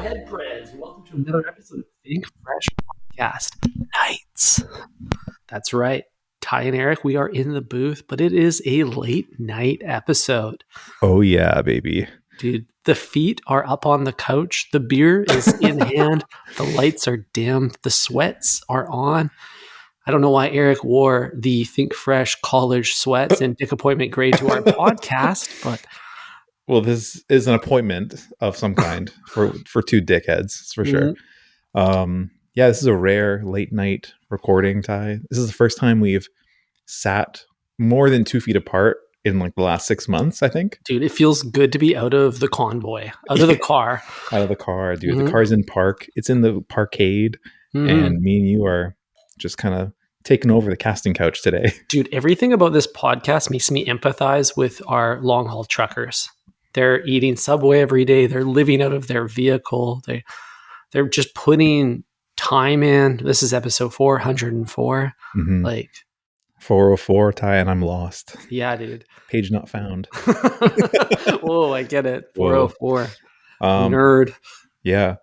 head friends, and welcome to another episode of Think Fresh Podcast Nights. That's right, Ty and Eric, we are in the booth, but it is a late night episode. Oh yeah, baby. Dude, the feet are up on the couch, the beer is in hand, the lights are dim, the sweats are on. I don't know why Eric wore the Think Fresh college sweats and dick appointment grade to our podcast, but... Well, this is an appointment of some kind for two dickheads, for sure. Yeah, this is a rare late night recording, Ty. This is the first time we've sat more than 2 feet apart in like the last 6 months, I think. Dude, it feels good to be out of the convoy, out of the car. Out of the car, dude. The car's in park. It's in the parkade. And me and you are just kind of taking over the casting couch today. Dude, everything about this podcast makes me empathize with our long haul truckers. They're eating Subway every day. They're living out of their vehicle. They're just putting time in. This is episode 404. Like 404, Ty, and I'm lost. Yeah, dude. Page not found. Whoa, I get it. 404. Nerd. Yeah.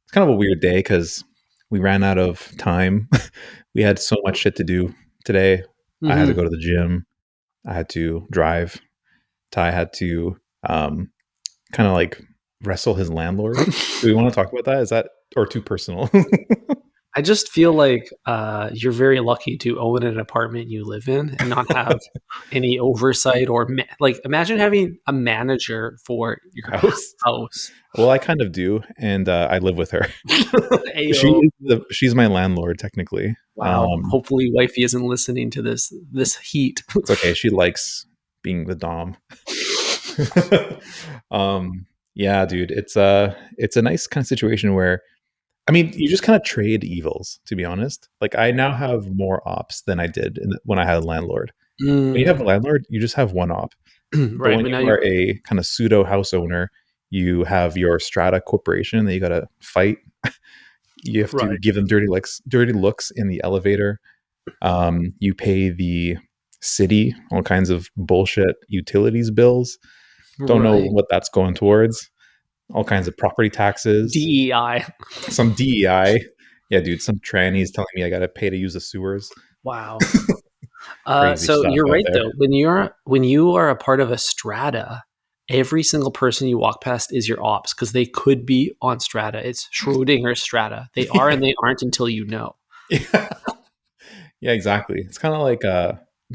It's kind of a weird day because we ran out of time. We had so much shit to do today. I had to go to the gym. I had to drive. Ty had to kind of like wrestle his landlord. Do we want to talk about that? Is that or too personal? I just feel like you're very lucky to own an apartment you live in and not have any oversight or like imagine having a manager for your house. Well, I kind of do, and I live with her. She's my landlord, technically. Wow. Hopefully, wifey isn't listening to this heat. It's okay. She likes being the dom. Yeah, dude. It's a nice kind of situation where, I mean, you just kind of trade evils, to be honest. Like, I now have more ops than I did when I had a landlord. When you have a landlord, you just have one op. Right. When you are a kind of pseudo house owner, you have your strata corporation that you got to fight. You have to give them dirty looks in the elevator. You pay the city all kinds of bullshit utilities bills. Don't know what that's going towards. All kinds of property taxes. DEI. Some DEI. Yeah, dude. Some trannies telling me I got to pay to use the sewers. Wow. So you're right, though. When you are a part of a strata, every single person you walk past is your ops because they could be on strata. It's Schrodinger's strata. They are and they aren't until you know. Yeah, exactly. It's kind of like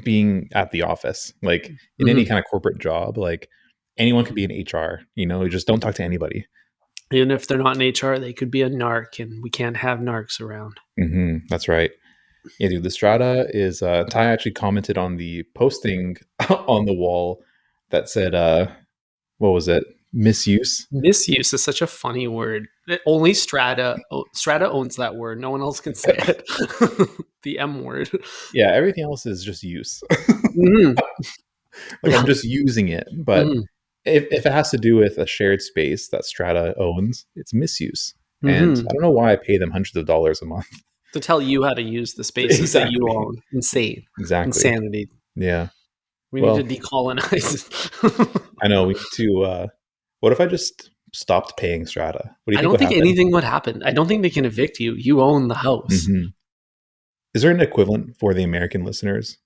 being at the office. Like in any kind of corporate job, like anyone could be in HR. You just don't talk to anybody. Even if they're not in HR, they could be a narc, and we can't have narcs around. That's right. Yeah, dude. The strata is. Ty actually commented on the posting on the wall that said, "What was it? Misuse." Misuse is such a funny word. Only Strata owns that word. No one else can say it. The M word. Yeah, everything else is just use. Like I'm just using it, but if it has to do with a shared space that Strata owns, it's misuse. And I don't know why I pay them hundreds of dollars a month to tell you how to use the spaces that you own. Insane. Exactly. Insanity. Yeah. We need to decolonize. I know. We need to. What if I just stopped paying Strata? What do you think? I don't think anything would happen. I don't think they can evict you. You own the house. Is there an equivalent for the American listeners?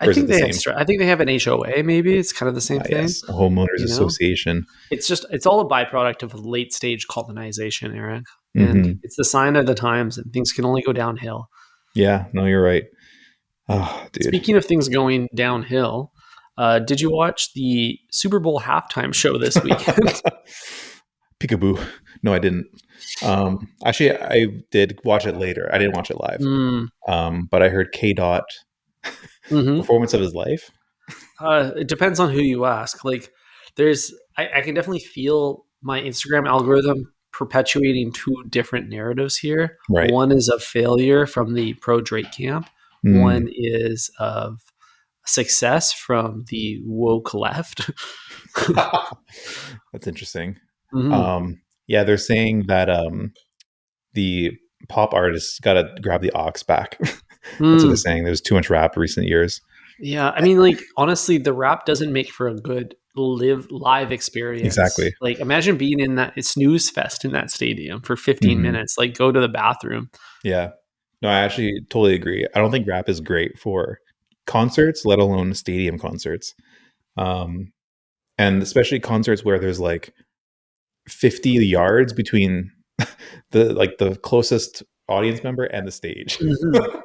I think they have an HOA. Maybe it's kind of the same thing. Yes, a homeowners association. It's all a byproduct of late stage colonization, Eric, and it's the sign of the times, and things can only go downhill. Yeah, no, you're right. Oh, dude. Speaking of things going downhill, did you watch the Super Bowl halftime show this weekend? Peekaboo. No, I didn't. Actually, I did watch it later. I didn't watch it live. But I heard K-Dot performance of his life. It depends on who you ask. Like, I can definitely feel my Instagram algorithm perpetuating two different narratives here. Right. One is of failure from the pro Drake camp. One is of success from the woke left. That's interesting. Yeah, they're saying that the pop artists got to grab the aux back. That's what they're saying. There's too much rap recent years. Yeah, I mean, like honestly, the rap doesn't make for a good live experience. Exactly. Like, imagine being in that snooze fest in that stadium for 15 Hmm. minutes. Like, go to the bathroom. Yeah. No, I actually totally agree. I don't think rap is great for concerts, let alone stadium concerts. Um, and especially concerts where there's like 50 yards between the closest audience member and the stage. Mhm.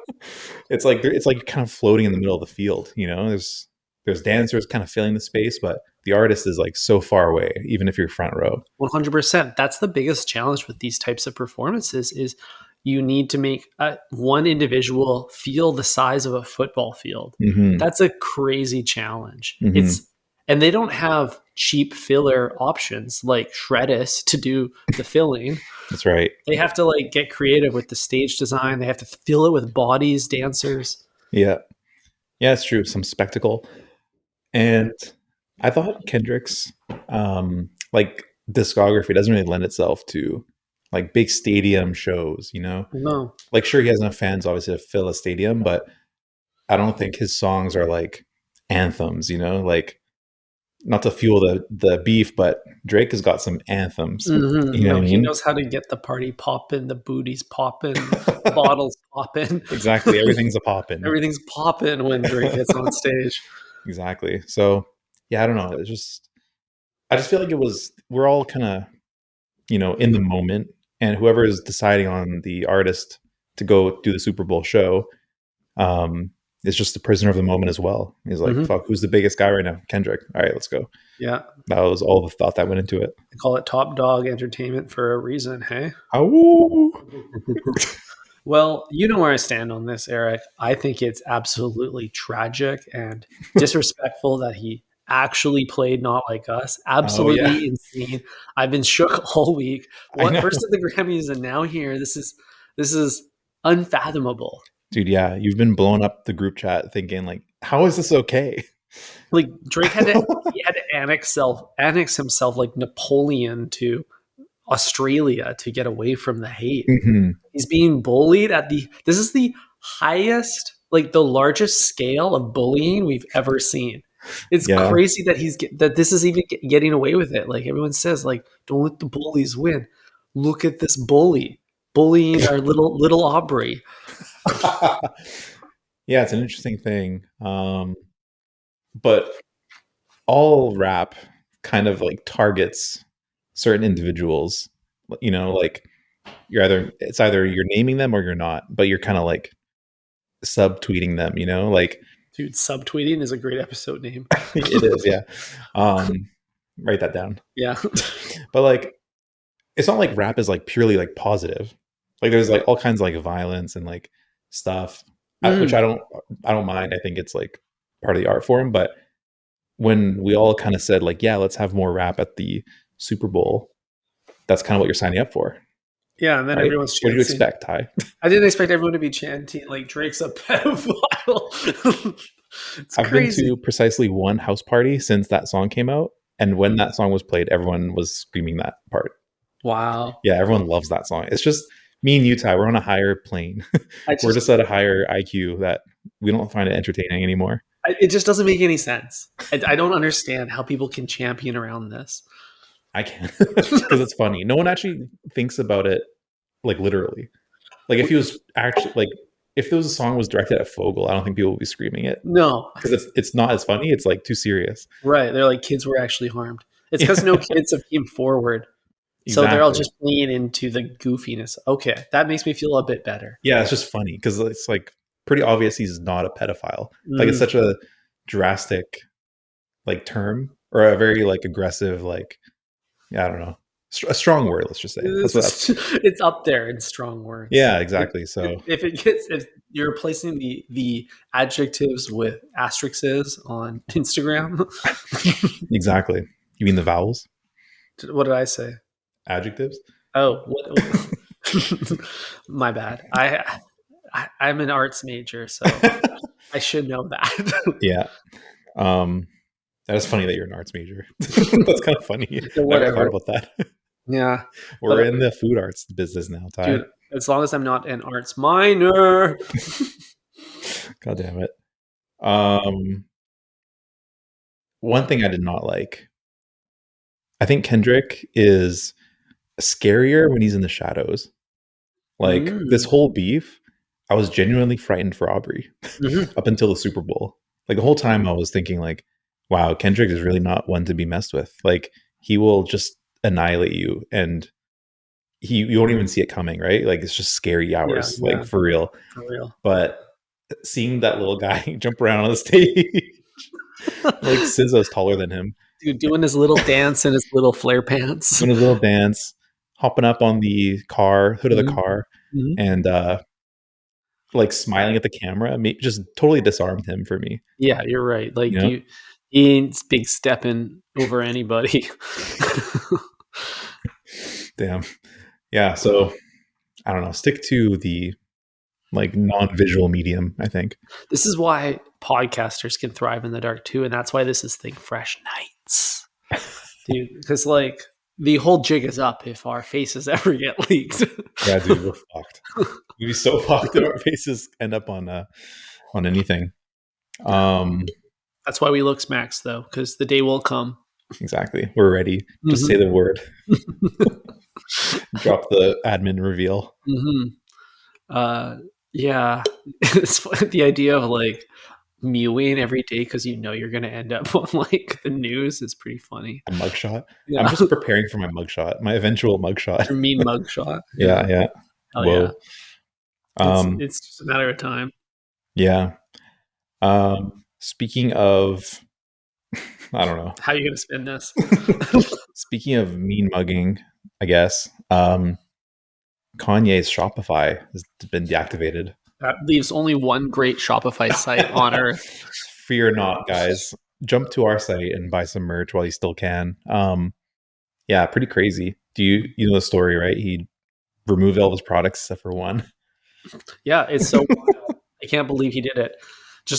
It's like you're kind of floating in the middle of the field, there's dancers kind of filling the space, but the artist is like so far away, even if you're front row. 100%. That's the biggest challenge with these types of performances is you need to make one individual feel the size of a football field. Hmm. That's a crazy challenge. Hmm. And they don't have cheap filler options like Shredis to do the filling. That's right. They have to like get creative with the stage design. They have to fill it with bodies, dancers. Yeah. Yeah, it's true. Some spectacle. And I thought Kendrick's like discography doesn't really lend itself to like big stadium shows. No. Like sure he has enough fans obviously to fill a stadium, but I don't think his songs are like anthems. Like not to fuel the beef, but Drake has got some anthems. You know No, what I he mean? knows how to get the party popping, the booties popping, bottles popping. Exactly. Everything's a poppin'. Everything's popping when Drake gets on stage. Exactly. So yeah, I don't know. I just feel like we're all kind of, in the moment, and whoever is deciding on the artist to go do the Super Bowl show, um, is just a prisoner of the moment as well. He's like, Hmm. fuck, who's the biggest guy right now? Kendrick. All right, let's go. Yeah. That was all the thought that went into it. They call it top dog entertainment for a reason, hey? Ow! Well, you know where I stand on this, Eric. I think it's absolutely tragic and disrespectful that he actually played Not Like Us. Oh yeah, Absolutely insane. I've been shook all week. I What know, first at the Grammys and now here. This is unfathomable. dude. Yeah, you've been blowing up the group chat thinking like, how is this okay? Like Drake had to annex himself like Napoleon to Australia to get away from the hate. Hmm. He's being bullied this is the highest, like the largest scale of bullying we've ever seen. It's Yeah. crazy that that this is even getting away with it. Like everyone says, like, don't let the bullies win. Look at this bully bullying our little Aubrey. Yeah, it's an interesting thing. But all rap kind of like targets certain individuals. Like it's either you're naming them or you're not, but you're kind of like subtweeting them. Like Dude, subtweeting is a great episode name. it is, yeah. Write that down. Yeah. But like, it's not like rap is like purely like positive. Like there's like all kinds of like violence and like stuff, which Mm. I don't mind. I think it's like part of the art form. But when we all kind of said like, yeah, let's have more rap at the Super Bowl, that's kind of what you're signing up for, Yeah, and then right? everyone's What do you chanting. expect, Ty? I didn't expect everyone to be chanting like Drake's a pedophile. It's I've been crazy. to precisely one house party since that song came out, and when that song was played, everyone was screaming that part. Wow. Yeah, everyone loves that song. It's just me and you, Ty. We're on a higher plane. I We're just just at a higher IQ that we don't find it entertaining anymore. it just doesn't make any sense. I don't understand how people can champion around this. I can't because it's funny. No one actually thinks about it like literally. Like if he was actually like if there was a song was directed at Fogle, I don't think people would be screaming it No, because it's not as funny. It's like too serious. right. They're like kids were actually harmed. It's because no Yeah, kids have came forward. So they're all exactly. just playing into the goofiness. Okay, that makes me feel a bit better. Yeah, it's just funny because it's like pretty obvious he's not a pedophile. Like it's Mm. such a drastic like term or a very like aggressive like yeah, I don't know, a strong word. Let's just say that's what that's. It's up there in strong words. Yeah, exactly. So If you're replacing the adjectives with asterisks on Instagram, exactly. You mean the vowels, what did I say? adjectives? Oh, my bad. I'm an arts major, so I should know that. Yeah. Um, that is funny that you're an arts major. That's kind of funny. So Never thought whatever. about that. Yeah, We're but in the food arts business now, Ty. dude, as long as I'm not an arts minor. God damn it. Um, one thing I did not like. I think Kendrick is scarier when he's in the shadows. Like this Mm. whole beef, I was genuinely frightened for Aubrey Hmm. up until the Super Bowl. Like the whole time I was thinking like, wow, Kendrick is really not one to be messed with. Like he will just annihilate you and you won't even see it coming, right? Like it's just scary Yeah, hours, yeah, like for real. for real. But seeing that little guy jump around on the stage, like SZA's taller than him, Dude, doing his little dance in his little flare pants. doing his little dance, hopping up on the hood of the Mhm, car, mhm. and like smiling at the camera, just totally disarmed him for me. Yeah, you're right. You Like know? he ain't big stepping over anybody. Damn. Yeah. So I don't know. Stick to the like non-visual medium, I think. This is why podcasters can thrive in the dark too, and that's why this is Think Fresh Nights, dude. Because like the whole jig is up if our faces ever get leaked. Yeah, dude, we're fucked. We'd be so fucked if our faces end up on anything. Um, That's why we look smacks though, because the day will come. exactly. We're ready. Just say Hmm. the word. Drop the admin reveal. Hmm. Uh, yeah, it's the idea of like mewing every day because you know you're going to end up on like the news is pretty funny. A mugshot. I'm Yeah, just preparing for my mugshot, my eventual mugshot. your mean mugshot. Yeah, Yeah, yeah. hell yeah. Whoa. Um, It's just a matter of time. yeah. Speaking of, I don't know. How are you going to spin this? Speaking of mean mugging, I guess Kanye's Shopify has been deactivated. That leaves only one great Shopify site on earth. Fear not, guys. Jump to our site and buy some merch while you still can. Yeah, pretty crazy. You know the story, right? He removed all of his products except for one. Yeah, it's so wild. I can't believe he did it.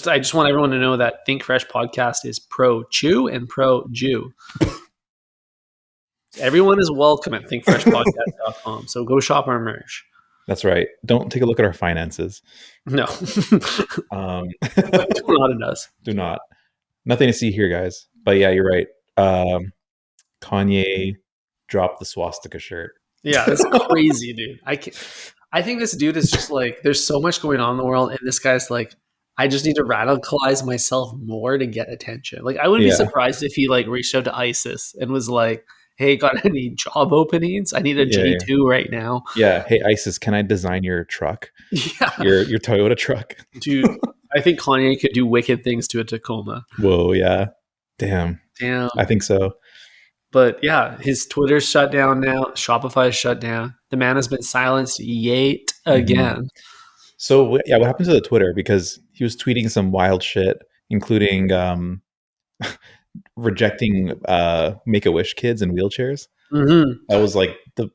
I just want everyone to know that Think Fresh podcast is pro Chew and pro Jew. Everyone is welcome at thinkfreshpodcast.com. So go shop our merch. That's right. Don't take a look at our finances. No. Um, Do not it does. do not. Nothing to see here, guys. But yeah, you're right. Kanye dropped the swastika shirt. Yeah, that's crazy, dude. I think this dude is just like there's so much going on in the world, and this guy's like, I just need to radicalize myself more to get attention. Like I wouldn't be Yeah, surprised if he like reached out to ISIS and was like, hey, got any job openings? I need a yeah, yeah. J2 right now. Yeah. Hey, ISIS, can I design your truck? Yeah. Your Toyota truck? Dude, I think Kanye could do wicked things to a Tacoma. Whoa, yeah. Damn. Damn. I think so. But yeah, his Twitter's shut down now. Shopify's shut down. The man has been silenced yet Mhm. again. So yeah, what happened to the Twitter? Because he was tweeting some wild shit, including rejecting Make-A-Wish kids in wheelchairs. Mm-hmm. That was like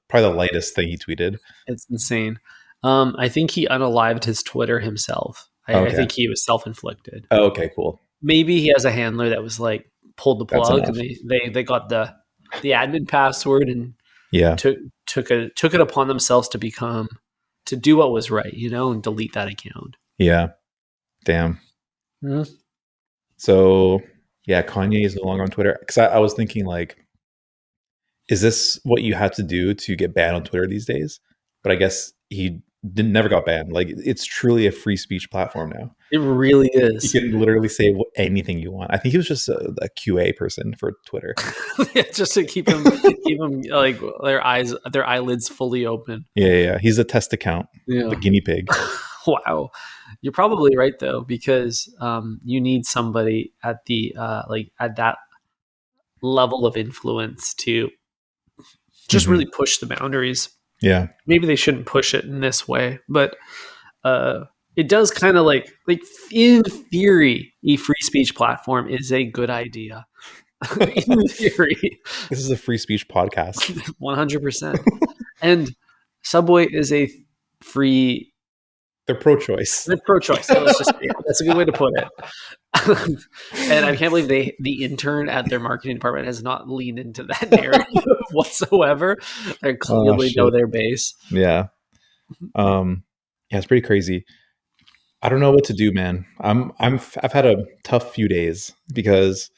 probably the lightest thing he tweeted. It's insane. I think he unalived his Twitter himself. I Okay. think he was self-inflicted. Oh, okay, cool. Maybe he has a handler that was like pulled the That's plug and enough. they got the admin password and Yeah. took it upon themselves to do what was right, and delete that account. Yeah. Damn. Mhm. So yeah, Kanye is no longer on Twitter. Because I was thinking like, is this what you had to do to get banned on Twitter these days? But I guess he never got banned. Like it's truly a free speech platform now. It really You is. can literally say anything you want. I think he was just a QA person for Twitter. Just to keep them like their eyelids fully open. Yeah. He's a test account, Yeah. the guinea pig. Wow. You're probably right though, because you need somebody at the at that level of influence to just Mhm. really push the boundaries. Yeah. Maybe they shouldn't push it in this way, but it does kind of like in theory, a free speech platform is a good idea. In theory, This is a free speech podcast. 100%. And Subway is a free. They're pro-choice. They're pro-choice. So that's a good way to put it. And I can't believe the intern at their marketing department has not leaned into that narrative whatsoever. They clearly know their base. Yeah. Yeah, it's pretty crazy. I don't know what to do, man. I've had a tough few days because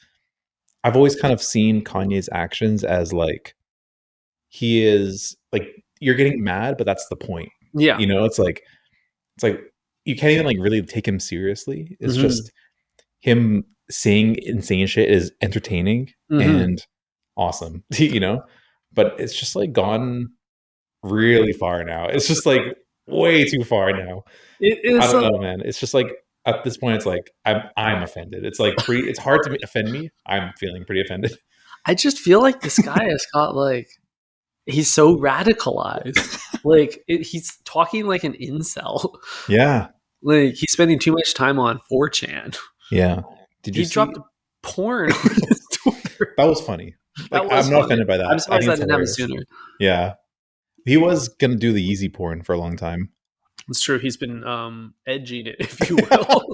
I've always kind of seen Kanye's actions as like he is like you're getting mad, but that's the point. Yeah. You know, it's like you can't even like really take him seriously. It's Hmm. just him saying insane shit is entertaining Hmm. and awesome, you know? But it's just like gone really far now. It's just like way too far now. It I is don't a. know, man. It's just like at this point, it's like I'm offended. It's like pretty. It's hard to offend me. I'm feeling pretty offended. I just feel like this guy has got like he's so radicalized. Like he's talking like an incel. Yeah, Like he's spending too much time on 4chan. yeah. Did you He dropped see porn on his Twitter. that was funny? Like That was I'm not funny. offended by I'm that. I surprised think I it's didn't have it hilarious. sooner. Yeah, he was gonna do the easy porn for a long time. It's true. He's been edging it, if you will.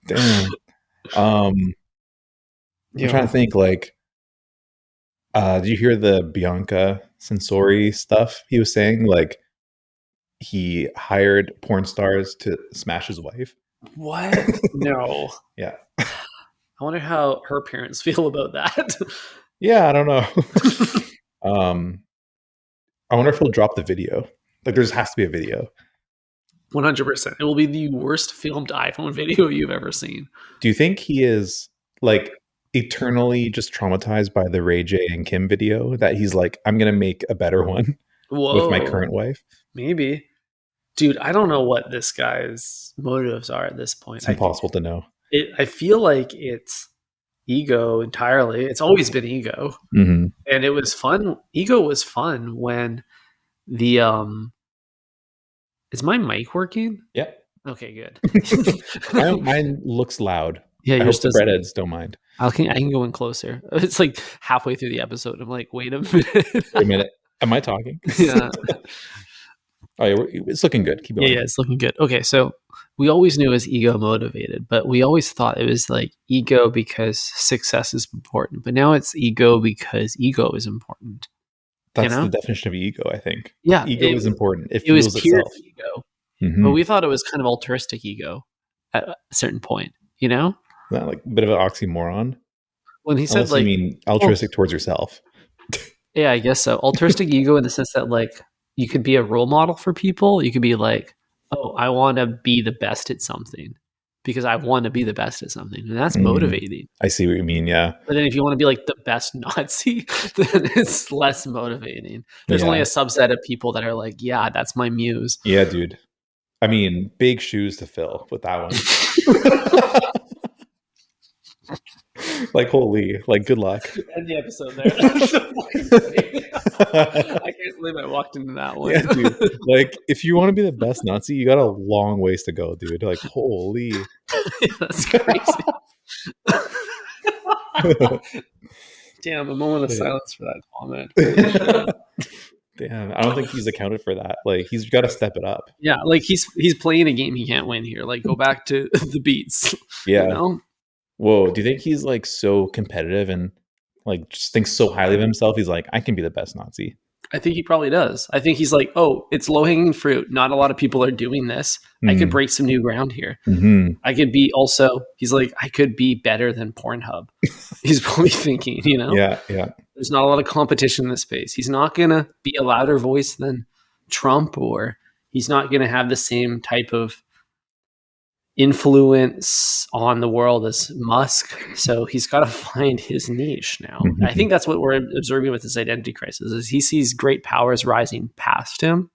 Damn. I'm Yeah. trying to think. Like, did you hear the Bianca Sensori stuff? He was saying like he hired porn stars to smash his wife. What? No. Yeah. I wonder how her parents feel about that. Yeah, I don't know. um, I wonder if he'll drop the video. Like, there just has to be a video. 100%. It will be the worst filmed iPhone video you've ever seen. Do you think he is like eternally just traumatized by the Ray J and Kim video that he's like, I'm gonna make a better one with my Whoa. current wife? Maybe. Dude, I don't know what this guy's motives are at this It's point. impossible to know. I feel like it's ego entirely. It's always been ego. Hmm. And it was fun. Ego was fun when the is my mic working? Yeah. Okay, good. Mine looks loud. Yeah, I yours hope the doesn't. breadheads don't mind. I can go in closer. It's like halfway through the episode. I'm like, wait a minute. Wait a minute. Am I talking? Yeah. Oh, yeah, it's looking good. Keep Yeah, going. yeah, it's looking good. Okay, so we always knew it was ego motivated, but we always thought it was like ego because success is important. But now it's ego because ego is important. You That's the know? definition of ego, I think. Yeah, Ego is important. It it was fuels pure itself. ego, but Hmm. we thought it was kind of altruistic ego at a certain point. You know, That like a bit of an oxymoron, when he said unless you like, mean "Oh, altruistic towards yourself. yeah, I guess so." Altruistic ego in the sense that like you could be a role model for people. You could be like, "Oh, I want to be the best at something because I want to be the best at something," and that's Mm, motivating. I see what you mean. Yeah, But then if you want to be like the best Nazi, then it's less motivating. There's only a yeah, subset of people that are like, "Yeah, that's my muse." yeah, dude. I mean, big shoes to fill with that one. Like, holy, like, good luck. End the episode there. That's so fucking funny. I can't believe I walked into that one. Yeah, dude. Like, if you want to be the best Nazi, you got a long ways to go, dude. Like, holy. That's crazy. Damn, a moment of silence for that comment. Holy shit. Damn, I don't think he's accounted for that. Like, he's got to step it up. Yeah, like he's playing a game he can't win here. Like go back to the beats. You Yeah. know? Whoa. Do you think he's like so competitive and like just thinks so highly of himself? He's like, I can be the best Nazi. I think he probably does. I think he's like, oh, it's low hanging fruit. Not a lot of people are doing this. I could break some new ground here. Mm-hmm. I could be also, he's like, I could be better than Pornhub. He's probably thinking, you know? Yeah, yeah. There's not a lot of competition in this space. He's not going to be a louder voice than Trump, or he's not going to have the same type of influence on the world as Musk. So he's got to find his niche now. Mm-hmm. I think that's what we're observing with this identity crisis is he sees great powers rising past him.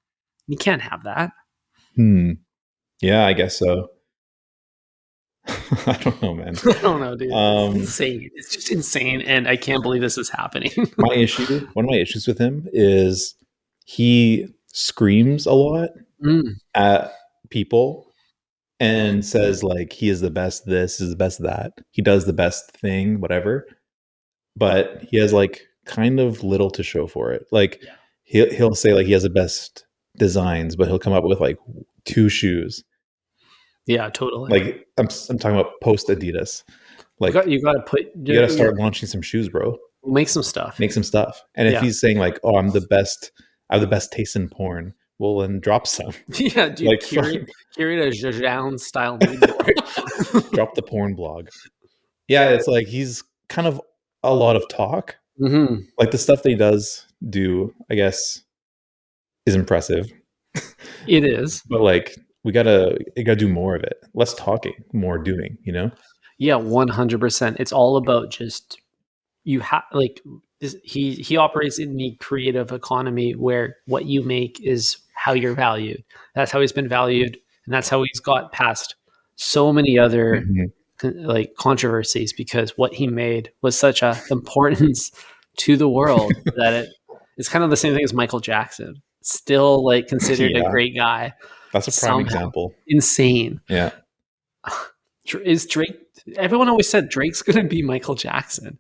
He can't have that. Yeah, I guess so. I don't know, man. I don't know, dude. It's insane. It's just insane. And I can't believe this is happening. One of my issues with him is he screams a lot at people and says like he is the best this is the best that he does the best thing whatever, but he has like kind of little to show for it. Like he'll say like he has the best designs, but he'll come up with like 2 shoes. Yeah, totally. Like I'm talking about post Adidas. Like you got to put you got to start launching some shoes, bro. Make some stuff. Make some stuff. And if he's saying like, "Oh, I'm the best. I have the best taste in porn," Well, then drop some. Yeah, dude, Like, curate a Zhejiang style mood board. drop the porn blog. Yeah, it's like he's kind of a lot of talk. Mm-hmm. Like the stuff that he does do, I guess, is impressive. It is. But like you gotta do more of it. Less talking, more doing, you know? Yeah, 100%. It's all about just you have like he operates in the creative economy where what you make is how you're valued. That's how he's been valued, and that's how he's got past so many other Mhm. like controversies because what he made was such a importance to the world that it's kind of the same thing as Michael Jackson. Still like considered a Yeah, great guy. that's a prime Somehow example. insane. Yeah. Is Drake? Everyone always said Drake's going to be Michael Jackson.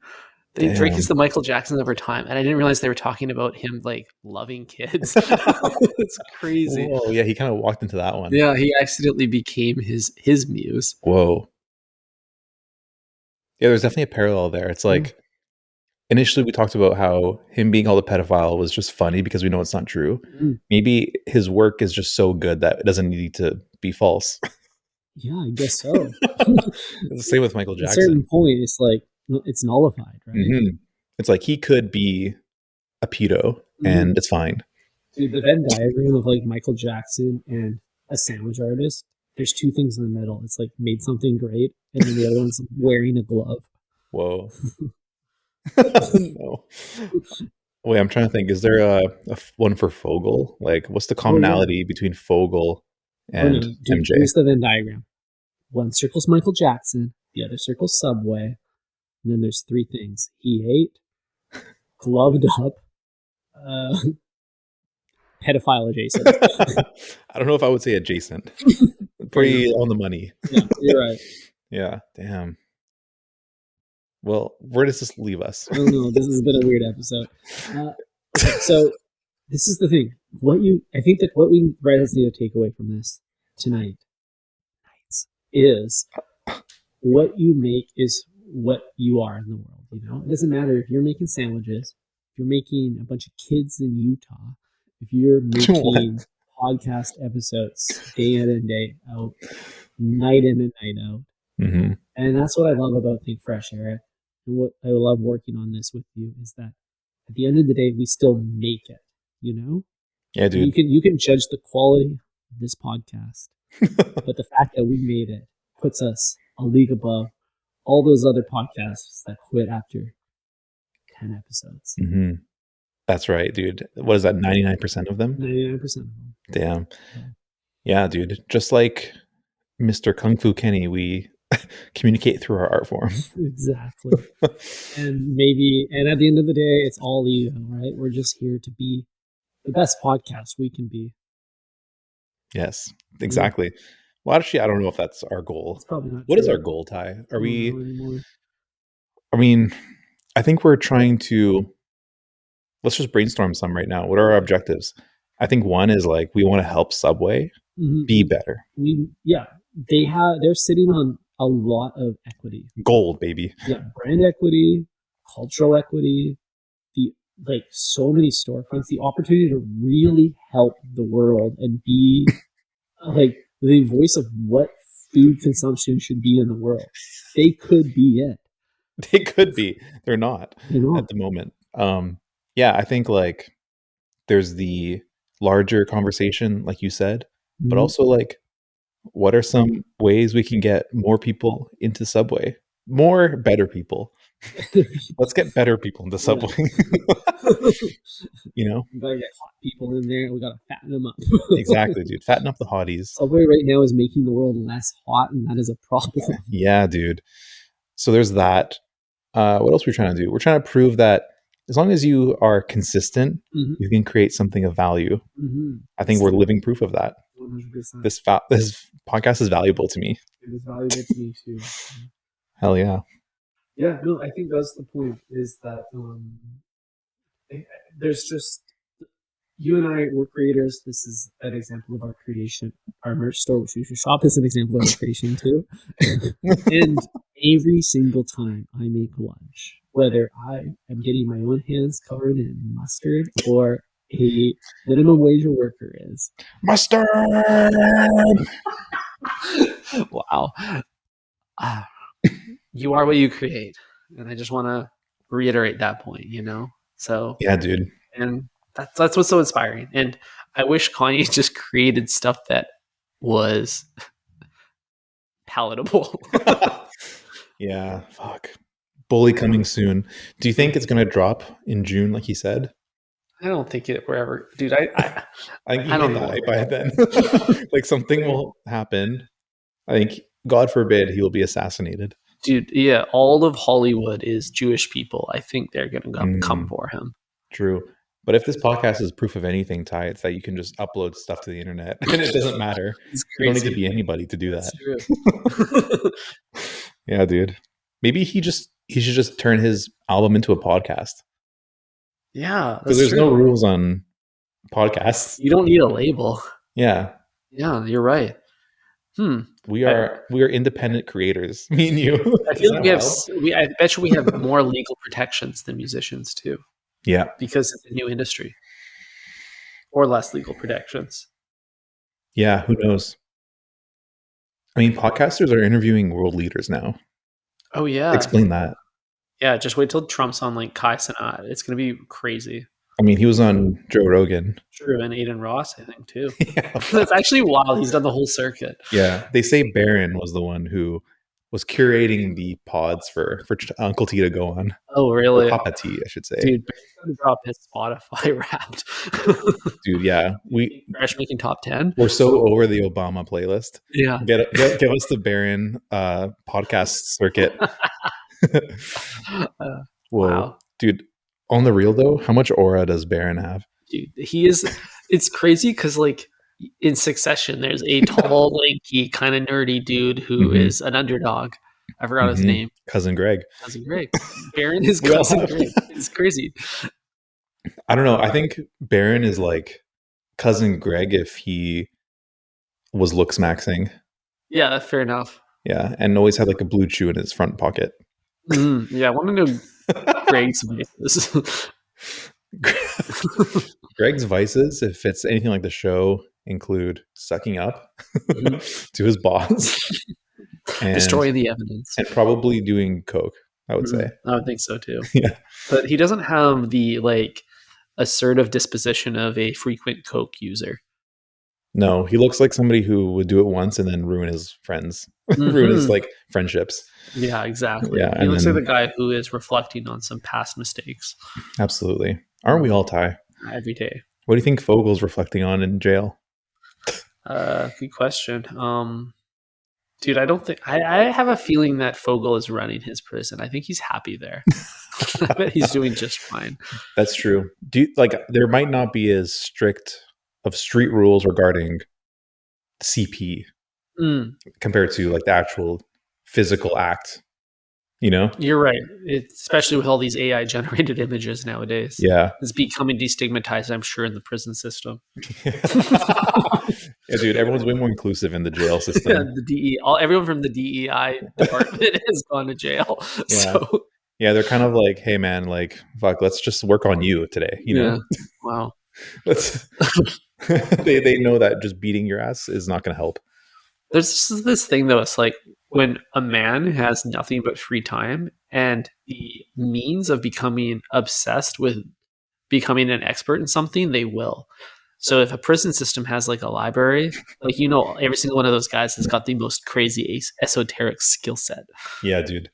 Drake is Damn. the Michael Jackson of our time, and I didn't realize they were talking about him like loving kids. It's crazy. Whoa, yeah, he kind of walked into that one. Yeah, he accidentally became his muse. Whoa. Yeah, there's definitely a parallel there. It's like initially we talked about how him being called a pedophile was just funny because we know it's not true. Mm. Maybe his work is just so good that it doesn't need to be false. Yeah, I guess so. It's the same with Michael At a certain Jackson. point, it's like it's nullified, right? Mhm. It's like he could be a pedo and it's fine. Dude, the Venn diagram of like Michael Jackson and a sandwich artist, there's two things in the middle. It's like made something great, and then the other one's wearing a glove. Whoa. No. Wait, I'm trying to think. Is there one for Fogle? Like, what's the commonality between Fogle and Dude, MJ? here's the Venn diagram. One circle's Michael Jackson, the other circle's Subway, and then there's three things he ate, gloved up, pedophile adjacent. I don't know if I would say adjacent. Pretty on the money. Yeah, you're right. Yeah, damn. Well, where does this leave us? I don't know. This has been a weird episode. Okay, so this is the thing. I think that what we writers need to take away from this tonight is what you make is what you are in the world. You know, it doesn't matter if you're making sandwiches, if you're making a bunch of kids in Utah, if you're making podcast episodes day in and day out, night in and night out. Mm-hmm. And that's what I love about Think Fresh, Eric. And what I love working on this with you is that at the end of the day, we still make it, you know? Yeah, dude. You can judge the quality of this podcast, but the fact that we made it puts us a league above all those other podcasts that quit after 10 episodes. Mm-hmm. That's right, dude. What is that, 99% of them? 99% of them. Damn. Yeah, dude. Just like Mr. Kung Fu Kenny, we communicate through our art form. Exactly. And at the end of the day, it's all ego, right? We're just here to be the best podcast we can be. Yes, exactly. Well, actually, I don't know if that's our goal. It's probably not. What is our goal, Ty? Are we? I think we're trying to. Let's just brainstorm some right now. What are our objectives? I think one is like we want to help Subway be better. They're sitting on a lot of equity. Gold, baby. Yeah, brand equity, cultural equity, so many storefronts, the opportunity to really help the world and be like the voice of what food consumption should be in the world. They could be it. They could be. They're not at the moment. Yeah, I think like there's the larger conversation, like you said, but also like what are some ways we can get more people into Subway? More better people. Let's get better people into Subway. You know? We gotta get hot people in there. We gotta fatten them up. Exactly, dude. Fatten up the hotties. Subway right now is making the world less hot, and that is a problem. Yeah, dude. So there's that. What else are we trying to do? We're trying to prove that as long as you are consistent, you can create something of value. I think we're living proof of that. 100%. This podcast is valuable to me. It is valuable to me too. Hell yeah. Yeah, no, I think that's the point, is that there's just, you and I, we're creators. This is an example of our creation. Our merch store, which you should shop, is an example of our creation too. And every single time I make lunch, whether I am getting my own hands covered in mustard or a minimum wage worker is. Mustard. Wow. Ah, you are what you create. And I just want to reiterate that point, you know? So, Yeah, dude. and that's what's so inspiring. And I wish Kanye just created stuff that was palatable. Yeah, fuck. Bully coming soon. Do you think it's gonna drop in June, like he said? I don't think it we're ever, dude. I I think he I may don't know, die by then. Like something will happen. I think, God forbid, he will be assassinated. dude. Yeah, all of Hollywood is Jewish people. I think they're gonna come Mm, for him. true. But if this podcast is proof of anything, Ty, it's that you can just upload stuff to the internet and it doesn't matter. It's You don't need to crazy. be anybody to do That's that. true. Yeah, dude. Maybe he should just turn his album into a podcast. Yeah, Because that's there's no true. rules on podcasts. You don't need a label. Yeah. Yeah, you're right. Hmm. We I, are independent creators. Me and you. I Isn't feel like that wild? I bet you we have more legal protections than musicians too, Yeah. because it's a new industry, or less legal protections. Yeah, who knows? I mean, podcasters are interviewing world leaders now. Oh yeah, Explain that. yeah. Just wait till Trump's on like Kai Cenat. It's gonna be crazy. I mean, he was on Joe Rogan. True, and Aiden Ross, I think too. Yeah, That's actually wild. He's done the whole circuit. yeah. They say Barron was the one who was curating the pods for Uncle T to go on, Oh or really, Papa T, I should say. dude? Barry's gonna drop his Spotify Wrapped. Dude, yeah, Fresh making top 10. we're so over the Obama playlist. Yeah. Give us the Barron podcast circuit. Whoa, Wow. dude. On the real though, how much aura does Barron have? Dude, he is. It's crazy because like in Succession, there's a tall, lanky, kind of nerdy dude who Mhm. is an underdog. I forgot his name. Cousin Greg. Cousin Greg. Baron is We all cousin have- Greg. It's crazy. I don't know. I think Barron is like Cousin Greg if he was looks maxing. Yeah, fair enough. Yeah, and always had like a blue chew in his front pocket. Yeah, I want to know Greg's vices. Greg's vices, if it's anything like the show, include sucking up Mhm. to his boss and, Destroying the evidence. and probably doing coke, I would say. I would think so too. Yeah. But he doesn't have the like assertive disposition of a frequent coke user. No, he looks like somebody who would do it once and then ruin his friends, ruin his like friendships. Yeah, exactly. Yeah, He and looks like then- the guy who is reflecting on some past mistakes Absolutely. Aren't we all, Ty? every day. What do you think Fogle's reflecting on in jail? Good question. Dude, I don't think I have a feeling that Fogle is running his prison. I think he's happy there. I bet he's doing just fine. That's true. Do you, like there might not be as strict of street rules regarding CP Mm, compared to like the actual physical act, you know? you're right. Especially with all these AI generated images nowadays. Yeah. It's becoming destigmatized, I'm sure, in the prison system. Yeah, dude, everyone's way more inclusive in the jail system. Yeah, the everyone from the DEI department has gone to jail. Yeah. So Yeah, they're kind of like, hey man, like fuck, let's just work on you today, you know? yeah. Wow. Let's they know that just beating your ass is not gonna help. There's this thing though, it's like when a man has nothing but free time and the means of becoming obsessed with becoming an expert in something, they will. So if a prison system has like a library, like every single one of those guys has got the most crazy esoteric skill set. Yeah, dude.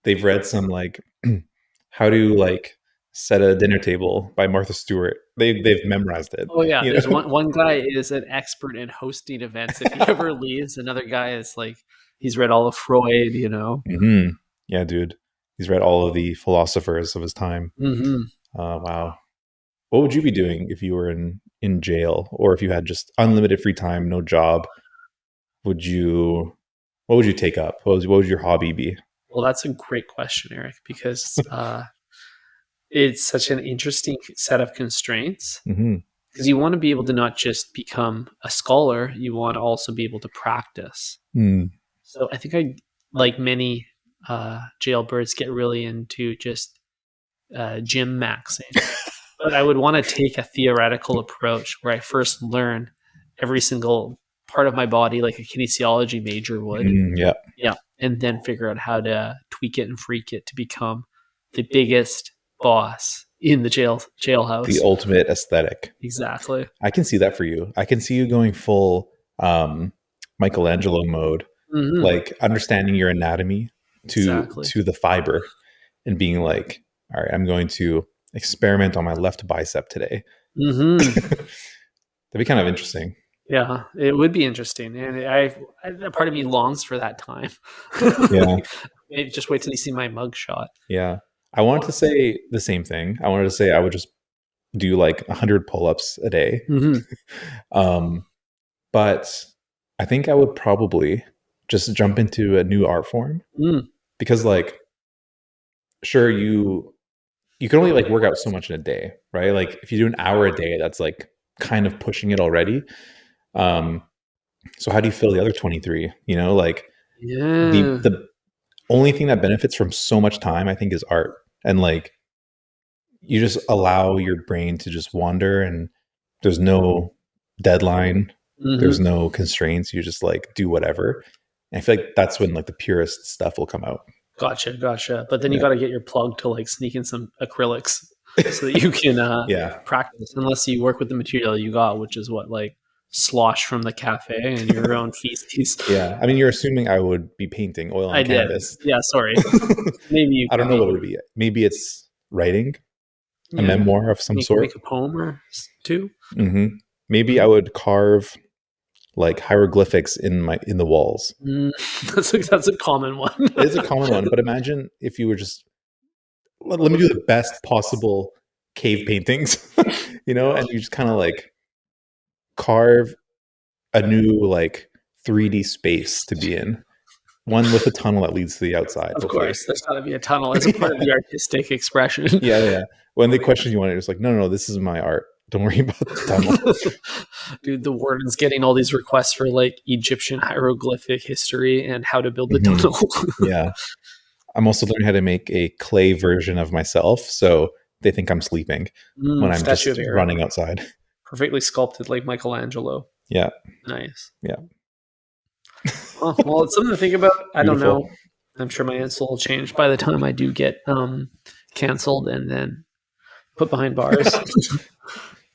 They've read some like how to like set a dinner table by Martha Stewart. They've memorized it. Oh yeah, you there's know? one guy is an expert in hosting events. If he ever leaves, another guy is like he's read all of Freud. Mhm. Yeah, dude. He's read all of the philosophers of his time. Mm-hmm. Wow. What would you be doing if you were in jail, or if you had just unlimited free time, no job? What would you take up? What would your hobby be? Well, that's a great question, Eric, because it's such an interesting set of constraints. Mm-hmm. Because you want to be able to not just become a scholar, you want to also be able to practice. Mm. So I think I, like many jailbirds, get really into just gym maxing. But I would want to take a theoretical approach where I first learn every single part of my body, like a kinesiology major would. Yeah. Yeah. And then figure out how to tweak it and freak it to become the biggest boss in the jailhouse. The ultimate aesthetic. Exactly. I can see that for you. I can see you going full Michelangelo mode, like understanding your anatomy to the fiber and being like, all right, I'm going to experiment on my left bicep today. That'd be kind of interesting. Yeah, it would be interesting, and a part of me longs for that time. Yeah. Maybe just wait till you see my mug shot. Yeah. I wanted to say the same thing. I wanted to say I would just do like 100 pull-ups a day. But I think I would probably just jump into a new art form because like, sure, you can only like work out so much in a day, right? Like if you do an hour a day, that's like kind of pushing it already. So how do you fill the other 23? You know, like the only thing that benefits from so much time, I think, is art. And like you just allow your brain to just wander and there's no deadline. There's no constraints. You just like do whatever. And I feel like that's when like the purest stuff will come out. Gotcha. But then you got to get your plug to like sneak in some acrylics so that you can practice, unless you work with the material you got, which is what, like slosh from the cafe and your own feces. Yeah. I mean, you're assuming I would be painting oil on canvas. Yeah, sorry. Maybe I don't know what it would be. Maybe it's writing a memoir of some sort. Make a poem or two. Maybe I would carve like hieroglyphics in the walls. That's a common one. It is a common one, but imagine if you were just let me do the best possible cave paintings, you know, and you just kind of like carve a new like 3D space to be in. One with a tunnel that leads to the outside. Of course, there's got to be a tunnel as a part of the artistic expression. Yeah. When they question you on it, it's like, no, this is my art. Don't worry about the tunnel. Dude, the warden's getting all these requests for like Egyptian hieroglyphic history and how to build the tunnel. Yeah. I'm also learning how to make a clay version of myself. So they think I'm sleeping when I'm just running outside. Perfectly sculpted like Michelangelo. Yeah. Nice. Yeah. Well, it's something to think about. I don't know. I'm sure my answer will change by the time I do get canceled and then put behind bars.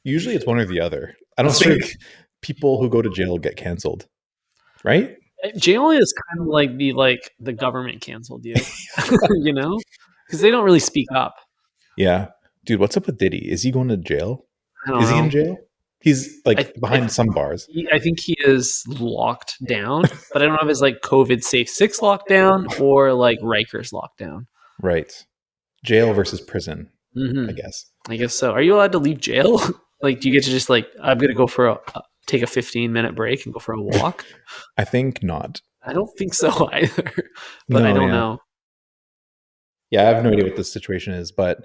Usually it's one or the other. I don't think people who go to jail get canceled, right? Jail is kind of like the government canceled you, you know, because they don't really speak up. Yeah, dude, what's up with Diddy? Is he going to jail? Is he in jail? He's like behind some bars. I think he is locked down, but I don't know if it's like COVID Safe 6 lockdown or like Rikers lockdown. Right. Jail versus prison, I guess. I guess so. Are you allowed to leave jail? Like, do you get to just like, I'm going to go for take a 15-minute break and go for a walk? I think not. I don't think so either, but I don't know. Yeah, I have no idea what the situation is, but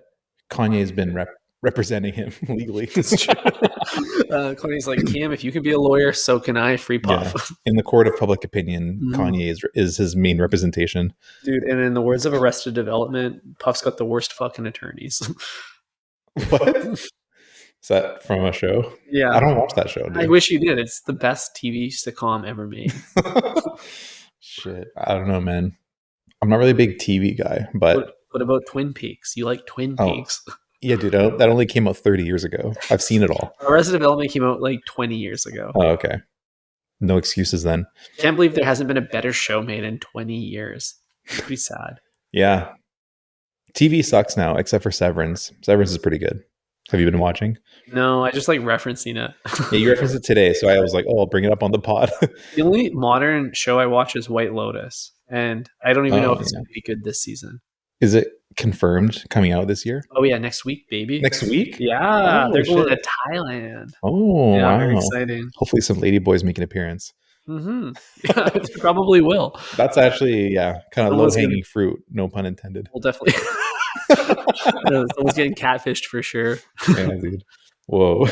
Kanye's been representing him legally. Kanye's like, Cam, if you can be a lawyer, so can I. Free Puff. Yeah. In the court of public opinion, Kanye is his main representation. Dude, and in the words of Arrested Development, Puff's got the worst fucking attorneys. What? Is that from a show? Yeah. I don't watch that show, dude. I wish you did. It's the best TV sitcom ever made. Shit. I don't know, man. I'm not really a big TV guy, but... What about Twin Peaks? You like Twin Peaks? Yeah, dude. That only came out 30 years ago. I've seen it all. Arrested Development came out like 20 years ago. Oh, okay. No excuses then. Can't believe there hasn't been a better show made in 20 years. Pretty sad. Yeah. TV sucks now, except for Severance. Severance is pretty good. Have you been watching? No, I just like referencing it. Yeah, you referenced it today, so I was like, I'll bring it up on the pod. The only modern show I watch is White Lotus, and I don't even know if it's going to be good this season. Is it confirmed coming out this year? Oh, yeah, next week, baby. Next week? Yeah, they're going to Thailand. Oh, yeah, wow. very exciting. Hopefully some ladyboys make an appearance. Yeah, they probably will. That's actually, kind of low-hanging fruit, no pun intended. We'll definitely... Someone's getting catfished for sure. Yeah, dude. Whoa.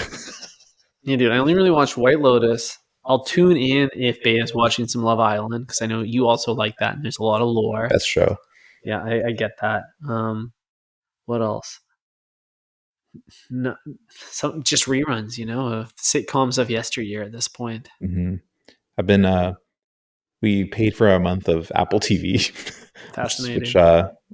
Yeah, dude. I only really watched White Lotus. I'll tune in if Bea's watching some Love Island because I know you also like that, and there's a lot of lore. Best show. Yeah, I get that. What else? No, some just reruns, of sitcoms of yesteryear at this point. Mm-hmm. I've been we paid for a month of Apple TV, which Fascinating.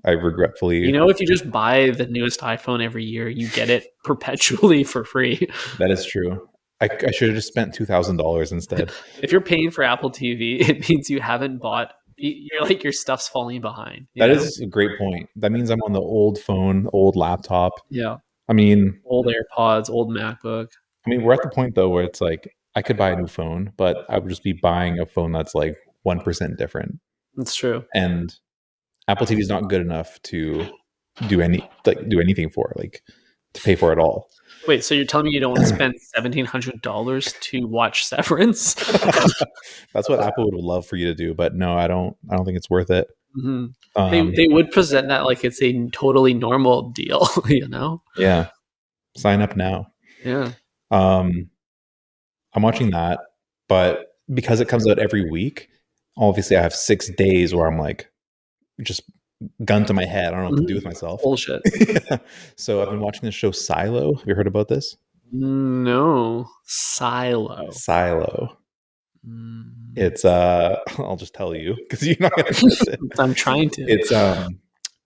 I regretfully. If you just buy the newest iPhone every year, you get it perpetually for free. That is true. I should have just spent $2,000 instead. If you're paying for Apple TV, it means you haven't bought. You're like your stuff's falling behind. That is a great point. That means I'm on the old phone, old laptop. Yeah. I mean, Old AirPods, old MacBook. we're at the point though where it's like I could buy a new phone, but I would just be buying a phone that's like 1% different. That's true. And Apple TV is not good enough to do anything for it, like to pay for it all. Wait, so you're telling me you don't want to spend $1,700 to watch Severance? That's what Apple would love for you to do, but no, I don't think it's worth it. Mm-hmm. They would present that like it's a totally normal deal, Yeah. Sign up now. Yeah. I'm watching that, but because it comes out every week, obviously I have 6 days where I'm like just gun to my head. I don't know what to do with myself. Bullshit. Yeah. So I've been watching this show Silo. Have you heard about this? No. Silo. It's I'll just tell you because you're not gonna miss it. I'm trying to. It's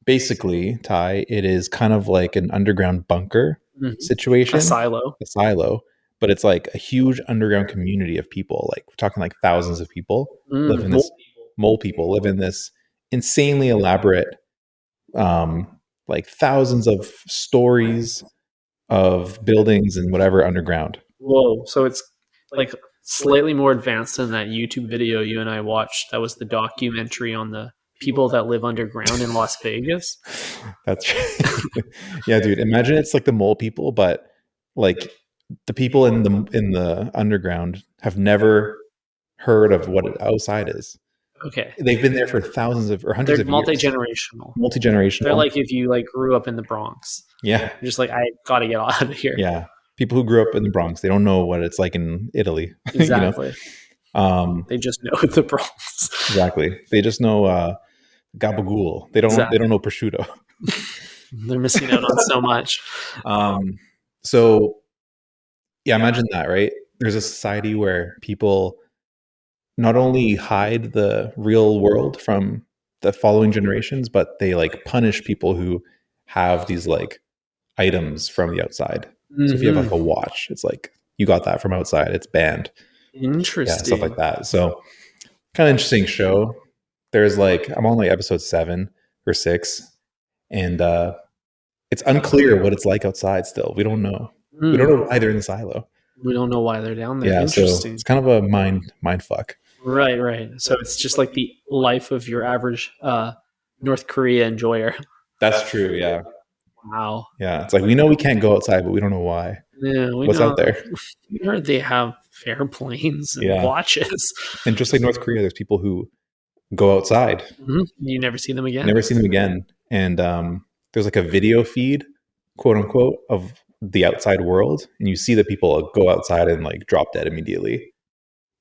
basically, Ty, it is kind of like an underground bunker situation. A silo. But it's like a huge underground community of people. Like we're talking like thousands of people live in this. Mole people live in this insanely elaborate, like thousands of stories of buildings and whatever underground. Whoa! So it's like slightly more advanced than that YouTube video you and I watched. That was the documentary on the people that live underground in Las Vegas. That's yeah, dude. Imagine it's like the mole people, but like the people in the underground have never heard of what outside is. Okay. They've been there for thousands of or hundreds of years. Multi-generational. They're like if you like grew up in the Bronx. Yeah. You're just like, I got to get out of here. Yeah. People who grew up in the Bronx, they don't know what it's like in Italy. Exactly. They just know the Bronx. Exactly. They just know gabagool. They don't know prosciutto. They're missing out on so much. So yeah, imagine that, right? There's a society where people not only hide the real world from the following generations, but they like punish people who have these like items from the outside. So if you have like a watch, it's like you got that from outside, it's banned. Interesting. Yeah, stuff like that. So kind of interesting show. There's like I'm on like episode 7 or 6, and it's unclear what it's like outside still. We don't know. We don't know why they're in the silo. We don't know why they're down there. Yeah, interesting. So it's kind of a mind fuck. Right. So it's just like the life of your average North Korea enjoyer. That's true, yeah. Wow. Yeah, it's like we know we can't go outside, but we don't know why. Yeah, what's out there? We heard they have airplanes and watches. And just like North Korea, there's people who go outside. You never see them again. And there's like a video feed, quote unquote, of the outside world, and you see the people go outside and like drop dead immediately,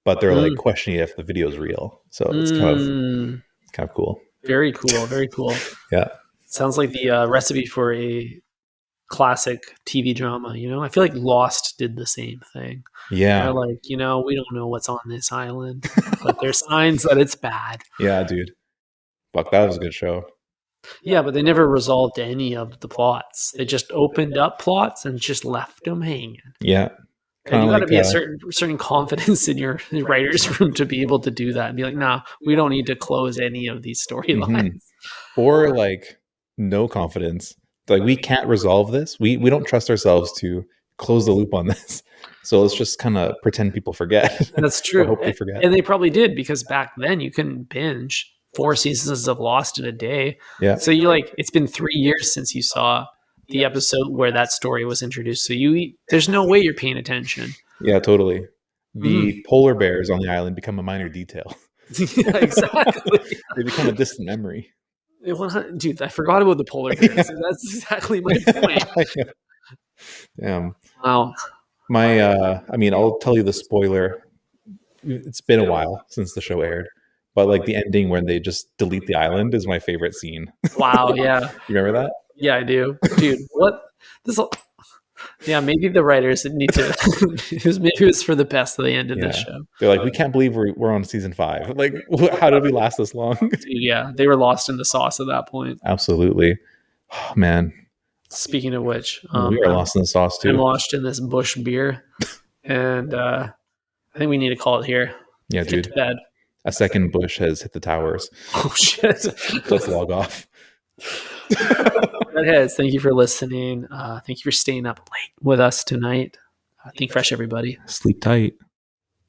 but they're like questioning if the video is real. So it's kind of cool. Very cool. Yeah, sounds like the recipe for a classic TV drama. I feel like Lost did the same thing. Yeah, they're like, we don't know what's on this island, but there's signs that it's bad. Yeah, dude. Fuck, that was a good show. Yeah, but they never resolved any of the plots. They just opened up plots and just left them hanging. Yeah. And you got to be a certain confidence in your writer's room to be able to do that and be like, nah, we don't need to close any of these storylines. Or like no confidence. Like we can't resolve this. We don't trust ourselves to close the loop on this. So let's just kind of pretend people forget. That's true. Hope they forget. And they probably did, because back then you couldn't binge 4 seasons of Lost in a day. Yeah. So it's been 3 years since you saw the episode where that story was introduced. So there's no way you're paying attention. Yeah, totally. The polar bears on the island become a minor detail. Yeah, exactly. They become a distant memory. Dude, I forgot about the polar bears. Yeah. That's exactly my point. Damn. Wow. I'll tell you the spoiler. It's been a while since the show aired, but like the ending when they just delete the island is my favorite scene. Wow. Yeah. You remember that? Yeah, I do. Dude, what? Yeah. maybe the writers need to. Maybe it was for the best that they ended this show. They're like, we can't believe we're on season 5. Like, how did we last this long? Dude, yeah, they were lost in the sauce at that point. Absolutely. Oh, man. Speaking of which, We are lost in the sauce I'm too. lost in this Bush beer, and I think we need to call it here. Yeah, Get to dude. bed. A second Bush has hit the towers. Oh shit! Let's log off. Redheads, thank you for listening. Thank you for staying up late with us tonight. Think fresh, everybody. Sleep tight.